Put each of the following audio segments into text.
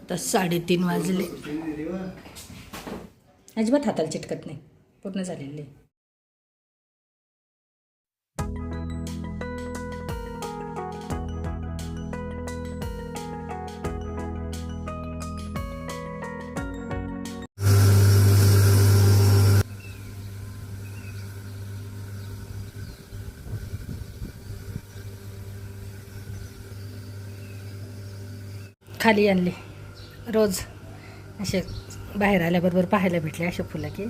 तर 3:30 वाजले. अजिबात हाताला चिटकत नाही, पूर्ण झालेले. खाली आणले. रोज असे बाहेर आल्याबरोबर पाहायला भेटले असे फुलं की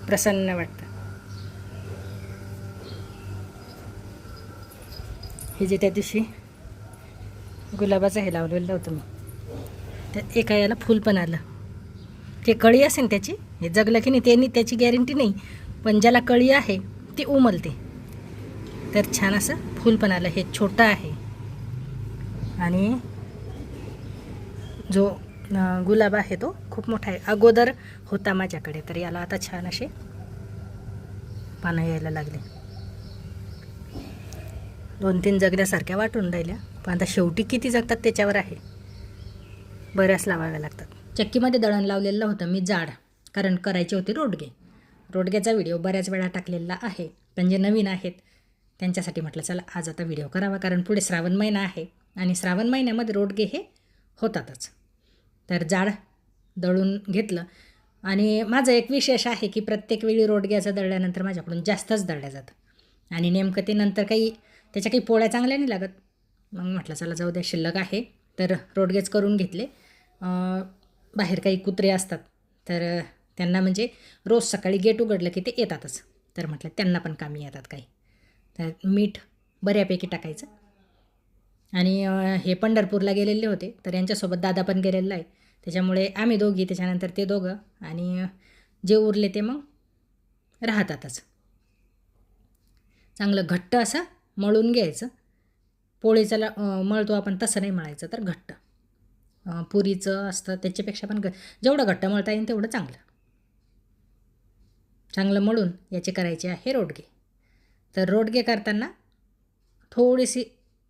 प्रसन्न वाटतं. हे जे त्या दिवशी गुलाबाचं हे लावलेलं होतं मी, त्या एका याला फूल पण आलं. ते कळी असेल त्याची, हे जगलं की नाही त्यांनी त्याची गॅरंटी नाही, पण ज्याला कळी आहे ती उमलते. तर छान असं फूल पण आलं. हे छोटं आहे आणि जो गुलाब आहे तो खूप मोठा आहे. अगोदर होता माझ्याकडे, तर याला आता छान असे पानं यायला लागले. 2-3 जगल्यासारख्या वाटून राहिल्या, पण आता शेवटी किती जगतात त्याच्यावर आहे. बऱ्याच लावाव्या लागतात. चक्कीमध्ये दळण लावलेलं होतं मी जाड, कारण करायचे होते रोडगे. रोडग्याचा व्हिडिओ बऱ्याच वेळा टाकलेला आहे, पण जे नवीन आहेत त्यांच्यासाठी म्हटलं चला आज आता व्हिडिओ करावा, कारण पुढे श्रावण महिना आहे आणि श्रावण महिन्यामध्ये रोडगे हे होतातच. तर जाड दळून घेतलं. आणि माझं एक विशेष आहे की प्रत्येक वेळी रोडग्याचं दळल्यानंतर माझ्याकडून जास्तच दळल्या जातं आणि नेमकं ते नंतर त्याच्या काही पोळ्या चांगल्या नाही लागत. मग म्हटलं चला जाऊ द्या, शिल्लक आहे तर रोडगेच करून घेतले. बाहेर काही कुत्रे असतात तर त्यांना म्हणजे रोज सकाळी गेट उघडलं की ते येतातच, तर म्हटलं त्यांना पण कामी येतात काही. तर मीठ बऱ्यापैकी टाकायचं. आणि हे पंढरपूरला गेलेले होते, तर यांच्यासोबत दादा पण गेलेला आहे, त्याच्यामुळे आम्ही दोघी, त्याच्यानंतर ते दोघं, आणि जे उरले ते मग राहतातच. चांगलं घट्ट असं मळून घ्यायचं. पोळीचं मळतो आपण तसं नाही मळायचं, तर घट्ट. पुरीचं असतं त्याच्यापेक्षा पण जेवढं घट्ट मळता येईल तेवढं चांगलं. चांगलं मळून याचे करायचे आहे रोडगे. तर रोडगे करताना थोडीशी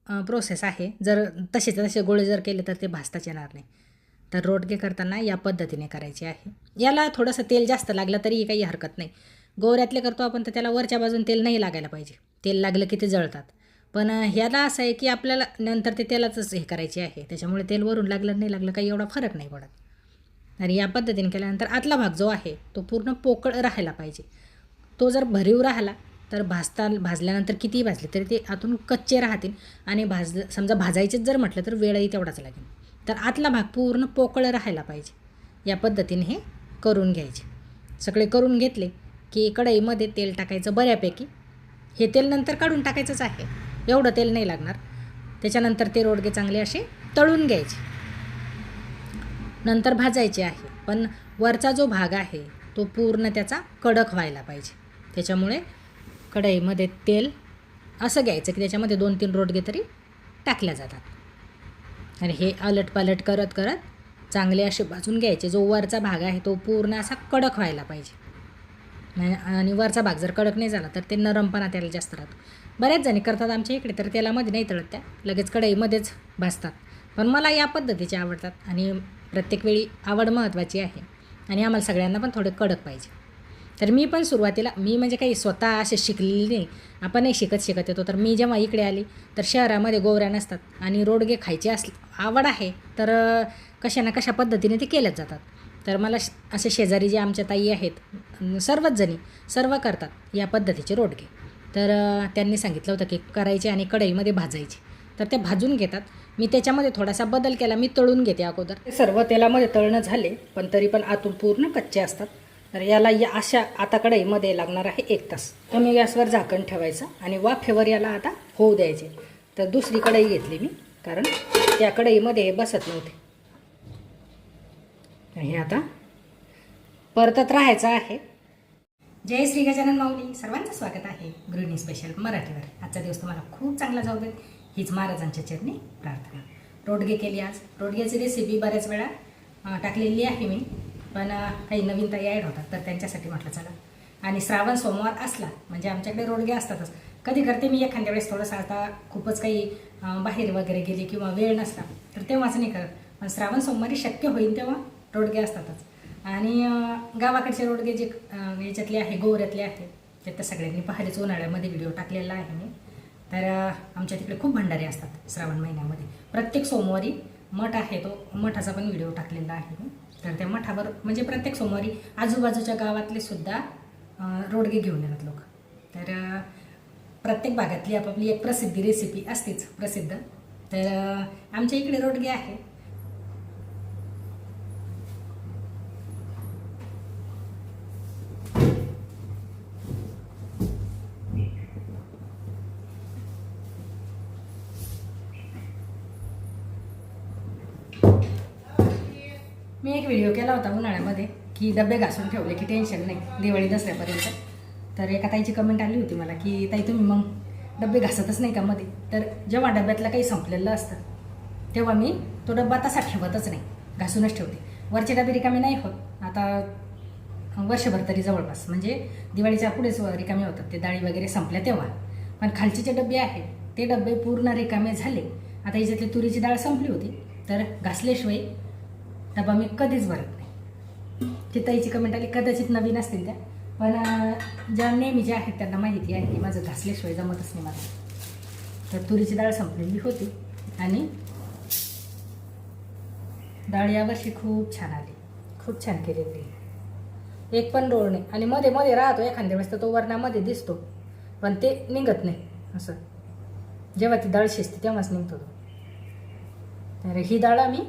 प्रोसेस आहे. जर तसे गोळे जर केले तर ते भाजताच येणार नाही. तर रोडगे करताना या पद्धतीने करायचे आहे. याला थोडंसं तेल जास्त लागलं तरी काही हरकत नाही. गोवऱ्यातले करतो आपण तर त्याला वरच्या बाजून तेल नाही लागायला पाहिजे, तेल लागलं की ते जळतात. पण ह्याला असं आहे की आपल्याला नंतर ते तेलाचंच हे करायचे आहे, त्याच्यामुळे तेल वरून लागलं नाही लागलं काही एवढा फरक नाही पडत. आणि या पद्धतीने केल्यानंतर आतला भाग जो आहे तो पूर्ण पोकळ राहायला पाहिजे. तो जर भरीव राहिला तर भाजल्यानंतर कितीही भाजले तरी ते आतून कच्चे राहतील. आणि समजा भाजायचेच जर म्हटलं तर वेळही तेवढाच लागेल. तर आतला भाग पूर्ण पोकळ राहायला पाहिजे. या पद्धतीने हे करून घ्यायचे. सगळे करून घेतले की कढईमध्ये तेल टाकायचं बऱ्यापैकी. हे तेल नंतर काढून टाकायचंच आहे, एवढं तेल नाही लागणार. त्याच्यानंतर ते रोडगे चांगले असे तळून घ्यायचे, नंतर भाजायचे आहे. पण वरचा जो भाग आहे तो पूर्ण त्याचा कडक व्हायला पाहिजे. त्याच्यामुळे कढईमध्ये तेल असं घ्यायचं की त्याच्यामध्ये 2-3 रोडगे तरी टाकल्या जातात. आणि हे अलटपालट करत करत चांगले असे भाजून घ्यायचे. जो वरचा भाग आहे तो पूर्ण असा कडक व्हायला पाहिजे. आणि वरचा भाग जर कडक नाही झाला तर ते नरमपणा त्याला जास्त राहतो. बऱ्याच जणी करतात आमच्या इकडे, तर तेलामध्ये नाही तळत, त्या लगेच कढईमध्येच भाजतात. पण मला या पद्धतीचे आवडतात आणि प्रत्येक वेळी आवड महत्त्वाची आहे. आणि आम्हाला सगळ्यांना पण थोडे कडक पाहिजे. तर मी पण सुरुवातीला म्हणजे काही स्वतः असे शिकलेली नाही, आपणही शिकत येतो. तर मी जेव्हा इकडे आली तर शहरामध्ये गोवऱ्या नसतात आणि रोडगे खायचे आवड आहे, तर कशा ना कशा पद्धतीने ते केल्याच जातात. तर मला असे शेजारी जे आमच्या ताई आहेत सर्वच जणी सर्व करतात या पद्धतीचे रोडगे. तर त्यांनी सांगितलं होतं की करायचे आणि कढईमध्ये भाजायचे, तर ते भाजून घेतात. मी त्याच्यामध्ये थोडासा बदल केला, मी तळून घेते अगोदर. ते सर्व तेलामध्ये तळणं झाले पण तरी पण आतून पूर्ण कच्चे असतात. तर याला अशा आता कढईमध्ये लागणार आहे 1 तास. कमी गॅसवर झाकण ठेवायचं आणि वाफेवर याला आता होऊ द्यायचे. तर दुसरी कढई घेतली मी, कारण त्या कढईमध्ये हे बसत नव्हते. हे आता परतत राहायचं आहे. जय श्री गजानन माऊली. सर्वांचं स्वागत आहे गृहिणी स्पेशल मराठीवर. आजचा दिवस तुम्हाला खूप चांगला जाऊ देत हीच महाराजांच्या चरणी प्रार्थना. रोडगे केली आज. रोडग्याची रेसिपी बऱ्याच वेळा टाकलेली आहे मी, पण काही नवीन ताई ॲड होतात तर त्यांच्यासाठी म्हटलं चला. आणि श्रावण सोमवार असला म्हणजे आमच्याकडे रोडगे असतातच. कधी करते मी एखाद्या वेळेस थोडंसं, आता खूपच काही बाहेर वगैरे गेले किंवा वेळ नसला तर तेव्हाच नाही करत. पण श्रावण सोमवारी शक्य होईल तेव्हा रोडगे असतातच. आणि गावाकडचे रोडगे जे याच्यातले आहे, गोवऱ्यातले आहे, ते तर सगळ्यांनी पाहिलेच. उन्हाळ्यामध्ये व्हिडिओ टाकलेला आहे मी. तर आमच्या तिकडे खूप भंडारे असतात श्रावण महिन्यामध्ये. प्रत्येक सोमवारी मठ आहे, तो मठाचा पण व्हिडिओ टाकलेला आहे मी. तर त्या मठावर म्हणजे प्रत्येक सोमवारी आजूबाजूच्या गावातले सुद्धा रोडगे घेऊन येतात लोक. तर प्रत्येक भागातली आपापली एक प्रसिद्धी रेसिपी असतेच प्रसिद्ध. तर आमच्या इकडे रोडगे आहे. मी एक व्हिडिओ केला होता उन्हाळ्यामध्ये की डबे घासून ठेवले की टेन्शन नाही दिवाळी दसऱ्यापर्यंत. तर एका ताईची कमेंट आली होती मला की ताई तुम्ही मग डबे घासतच नाही का मध्ये. तर जेव्हा डब्यातलं काही संपलेलं असतं तेव्हा मी तो डब्बा तसा ठेवतच नाही, घासूनच ठेवते. वरचे डबे रिकामे नाही होत आता वर्षभर तरी जवळपास, म्हणजे दिवाळीच्या पुढेच रिकामे होतात ते डाळी वगैरे संपल्या तेव्हा. पण खालचे जे डबे आहेत ते डबे पूर्ण रिकामे झाले. आता याच्यातली तुरीची डाळ संपली होती तर घासल्याशिवाय डबा मी कधीच भरत नाही. चिताईची कमेंट आली, कदाचित नवीन असतील त्या, पण ज्या नेहमीच्या आहेत त्यांना माहिती आहे की माझं घासल्याशिवाय जमतच नाही मला. तर तुरीची डाळ संपलेली होती आणि डाळ यावर्षी खूप छान आली, खूप छान केलेली. एक पण रोळ नाही. आणि मध्ये मध्ये राहतो एखाद्या वेळेस तर तो वरणामध्ये दिसतो, पण ते निघत नाही असं. जेव्हा ती डाळ शिजते तेव्हाच निघतो तो. तर ही डाळ आम्ही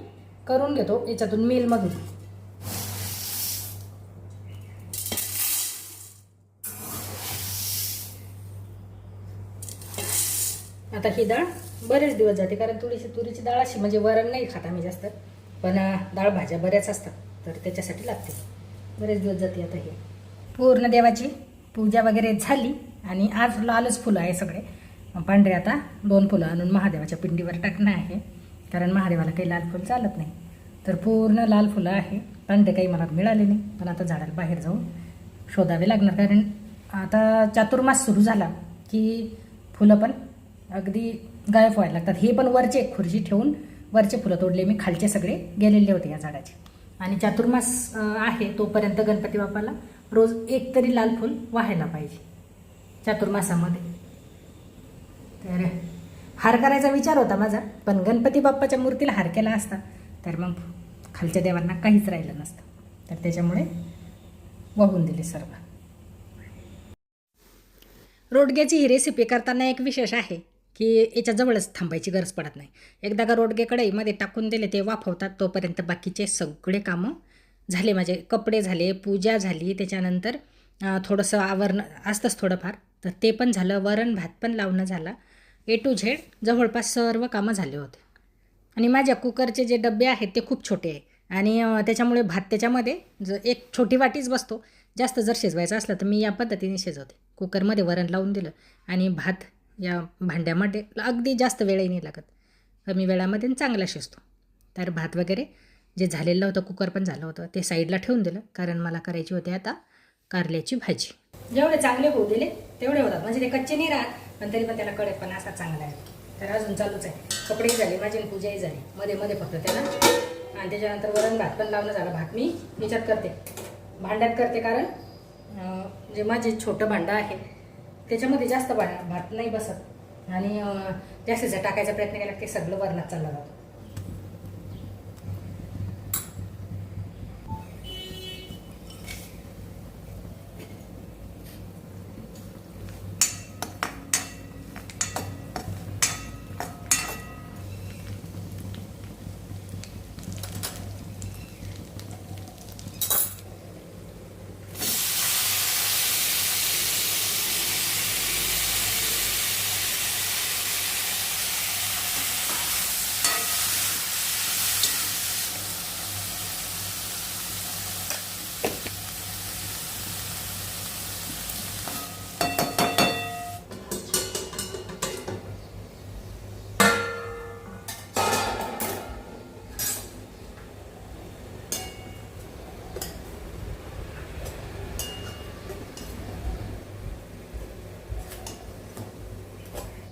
करून घेतो याच्यातून मिलमधून. आता ही डाळ बरेच दिवस जाते, कारण तुरीची डाळ अशी म्हणजे वरण नाही खात आम्ही जास्त, पण डाळ भाज्या बऱ्याच असतात तर त्याच्यासाठी लागते, बरेच दिवस जाते. आता हे पूर्ण देवाची पूजा वगैरे झाली आणि आज लालच फुलं आहे सगळे. पांढरे आता 2 फुलं आणून महादेवाच्या पिंडीवर टाकणं आहे, कारण महादेवाला काही लाल फुल चालत नाही. तर पूर्ण लाल फुलं आहे. पांढरे काही मला मिळाले नाही, पण आता झाडाला बाहेर जाऊन शोधावे लागणार, कारण आता चातुर्मास सुरू झाला की फुलं पण अगदी गायब व्हायला लागतात. हे पण वरचे खुर्ची ठेवून वरचे फुलं तोडले मी, खालचे सगळे गेलेले होते या झाडाचे. आणि चातुर्मास आहे तोपर्यंत गणपती बाप्पाला रोज एक तरी लाल फुल व्हायला पाहिजे चातुर्मासामध्ये. तर हार करायचा विचार होता माझा, पण गणपती बाप्पाच्या मूर्तीला हार केला असता तर मग खालच्या देवांना काहीच राहिलं नसतं. तर त्याच्यामुळे वाहून दिले सर्व. रोडग्याची ही रेसिपी करताना एक विशेष आहे की याच्याजवळच थांबायची गरज पडत नाही. एकदा का रोडगे कढईमध्ये टाकून दिले ते वाफवतात तोपर्यंत बाकीचे सगळे कामं झाले. माझे कपडे झाले, पूजा झाली, त्याच्यानंतर थोडंसं आवरणं असतंच थोडंफार, तर ते पण झालं. वरण भात पण लावणं झालं. A to Z जवळपास सर्व कामं झाले होते. आणि माझ्या कुकरचे जे डबे आहेत ते खूप छोटे आहे आणि त्याच्यामुळे भात त्याच्यामध्ये एक छोटी वाटीच बसतो. जास्त जर शिजवायचं असलं तर मी या पद्धतीने शिजवते. कुकरमध्ये वरण लावून दिलं आणि भात या भांड्यामध्ये अगदी जास्त वेळही नाही लागत, कमी वेळामध्ये चांगला शिजतो. तर भात वगैरे जे झालेलं होतं, कुकर पण झालं होतं, ते साईडला ठेवून दिलं, कारण मला करायची होती आता कारल्याची भाजी. जेवढे चांगले होऊ दिले तेवढे होतात, म्हणजे ते कच्चे नाही राहत, पण तरी पण त्याला कडकपणा असा चांगला आहे. तर अजून चालूच आहे. कपडेही झाले माझी, पूजाही झाली, मध्ये मध्ये फक्त त्याला. आणि त्याच्यानंतर वरण भात पण लावणं झालं. भात मी याच्यात करते, भांड्यात करते, कारण जे माझे छोटं भांडं आहे त्याच्यामध्ये जास्त भात नाही बसत आणि जास्तीचा टाकायचा प्रयत्न केला की सगळं वरणात चाललं जातं.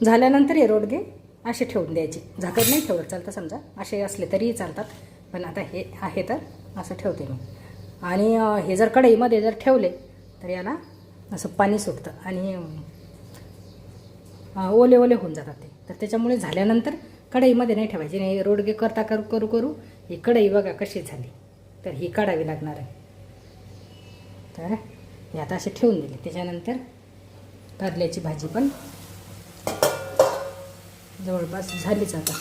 झाल्यानंतर हे रोडगे असे ठेवून द्यायचे, झाकण नाही ठेवत चालतं, समजा असे असले तरीही चालतात. पण आता हे आहे तर असं ठेवते मी. आणि हे जर कढईमध्ये जर ठेवले तर याला असं पाणी सुटतं आणि ओले ओले होऊन जातात ते. तर त्याच्यामुळे झाल्यानंतर कढईमध्ये नाही ठेवायची. नाही रोडगे करता करू करू करू ही कढई बघा कशी झाली. तर ही काढावी लागणार आहे. तर हे आता असे ठेवून दिले. त्याच्यानंतर कारल्याची भाजी पण जवळपास झालीच आता.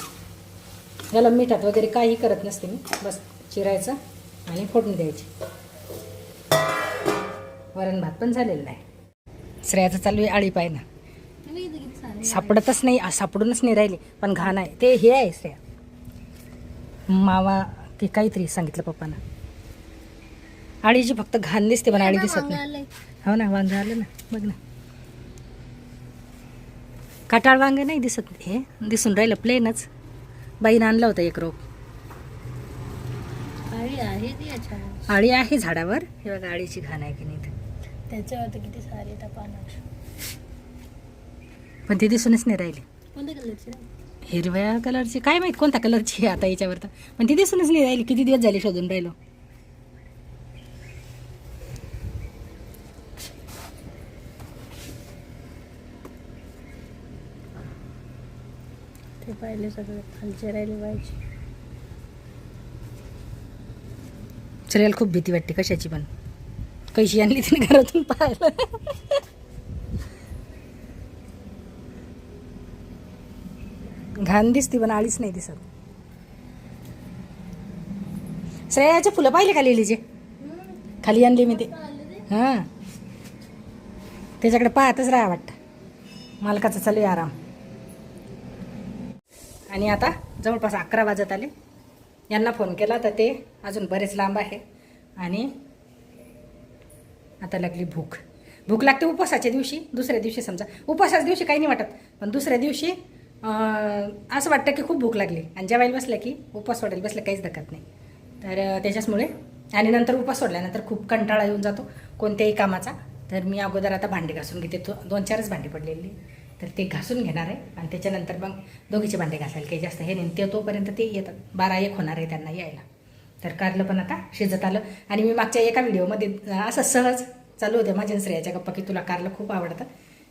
याला मिठात वगैरे काही करत नसते मी. बस चिरायचं आणि फोडणी द्यायची. वरण भात पण झालेलं नाही. श्रेयाचं चालू आहे आळी पाय ना. सापडतच नाही, सापडूनच नाही राहिली. पण घाण आहे ते. हे आहे श्रेया मावा की काहीतरी सांगितलं पप्पानं. आळीची फक्त घाण दिसते पण आळी दिसत नाही. हो ना, वांग आलं ना, बघ ना. काटाळ वांग नाही दिसत. हे दिसून राहिलं प्लेनच. बाईनं आणलं होतं एक रोप. आळी आहे झाडावर. हे बघा आळीची घाण आहे की नाही त्याच्यावर किती सारे पानं. पण ती दिसूनच नाही राहिली. कोणत्या कलरची? हिरव्या कलरची. काय माहित कोणत्या कलरची आहे आता याच्यावर तर. पण ती दिसूनच नाही राहिली. किती दिवस झाले शोधून राहिलो. ते पाहिले सगळे खालचे राहिले पाहिजे. श्रेयाला खूप भीती वाटते कशाची पण. कैशी आणली तिने घरातून पाहायला. घाण दिसते पण आळीच नाही दिसत. श्रेयाचे फुलं पाहिले का लिलीचे? खाली आणली मी ते. हां, त्याच्याकडे पाहतच राहा वाटतं. मालकाचं चालू आहे आराम. आणि आता जवळपास 11 वाजत आले. यांना फोन केला तर ते अजून बरेच लांब आहे. आणि आता लागली भूक. भूक लागते उपवासाच्या दिवशी. दुसऱ्या दिवशी समजा उपवासाच्या दिवशी काही नाही वाटत, पण दुसऱ्या दिवशी असं वाटतं की खूप भूक लागली. आणि जेवायला बसलं की उपवास सोडायला बसलं काहीच धकत नाही. तर त्याच्याचमुळे आणि नंतर उपवास सोडल्यानंतर खूप कंटाळा येऊन जातो कोणत्याही कामाचा. तर मी अगोदर आता भांडी घासून घेते. 2-4च भांडी पडलेली. तर ते घासून घेणार आहे. आणि त्याच्यानंतर मग दोघीचे भांडे घासायला काही जास्त हे नाही. ते तोपर्यंत ते येतात. 12-1 होणार आहे त्यांना यायला. तर कारलं पण आता शिजत आलं. आणि मी मागच्या एका व्हिडिओमध्ये असं सहज चालू होते माझ्या श्रेयाच्या गप्पा की तुला कारलं खूप आवडतं.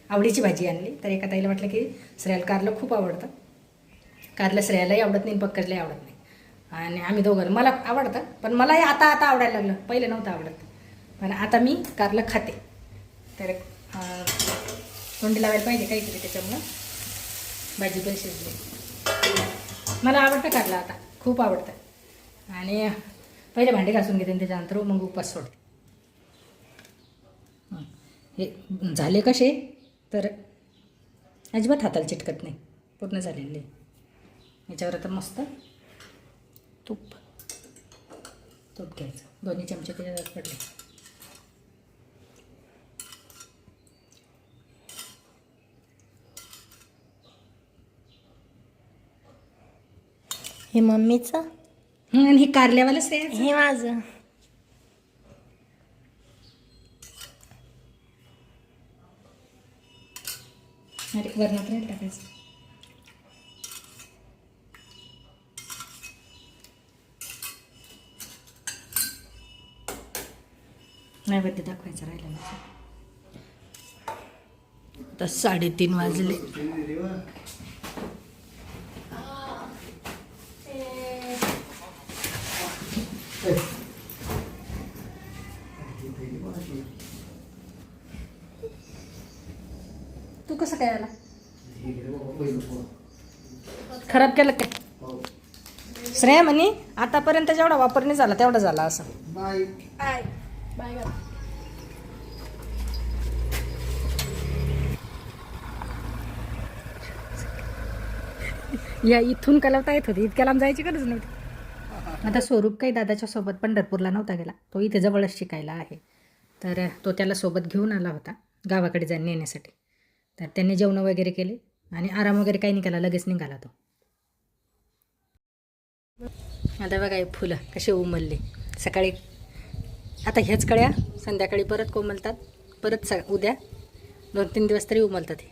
आवडीची भाजी आणली. तर एका ताईला वाटलं की श्रेयाला कारलं खूप आवडतं. कारलं श्रेयालाही आवडत नाही, पंकजलाही आवडत नाही. आणि आम्ही दोघं, मला आवडतं पण मलाही आता आवडायला लागलं. पहिले नव्हतं आवडत पण आता मी कारलं खाते. तर तोंडी लावायला पाहिजे काहीतरी, त्याच्यामुळं भाजी पण शिजली. मला आवडतं कारलं आता, खूप आवडतं. आणि पहिले भांडे घासून घेते आणि त्याच्यानंतर मग उपास सोडते. हे झाले कसे तर अजिबात हाताला चिटकत नाही. पूर्ण झालेले. याच्यावर आता मस्त तूप घ्यायचं. 2 चमचे त्याच्यात पडले. हे मम्मीचं आणि हे कारल्यावालंच आहे. हे माझं. अरे वरणात नाही टाकायचं. नैवेद्य दाखवायचं राहिलं माझं. आता 3:30 वाजले. तू कसं काय आला? खराब केलं काय? श्रेया म्हणे आतापर्यंत जेवढा वापर नाही झाला तेवढा झाला असं. बाय. या इथून कलवता येत होती. इतक्या लांब जायची गरज नव्हती. आता स्वरूप काही दादाच्या सोबत पंढरपूरला नव्हता गेला. तो इथे जवळच शिकायला आहे. तर तो त्याला सोबत घेऊन आला होता गावाकडे जाऊन नेण्यासाठी. तर त्यांनी जेवण वगैरे केले आणि आराम वगैरे काही नाही केला. लगेच निघाला तो. आता बघा हे फुलं कसे उमलले सकाळी. आता ह्याच कळ्या संध्याकाळी परत कोमलतात. परत उद्या 2-3 दिवस तरी उमलतात हे.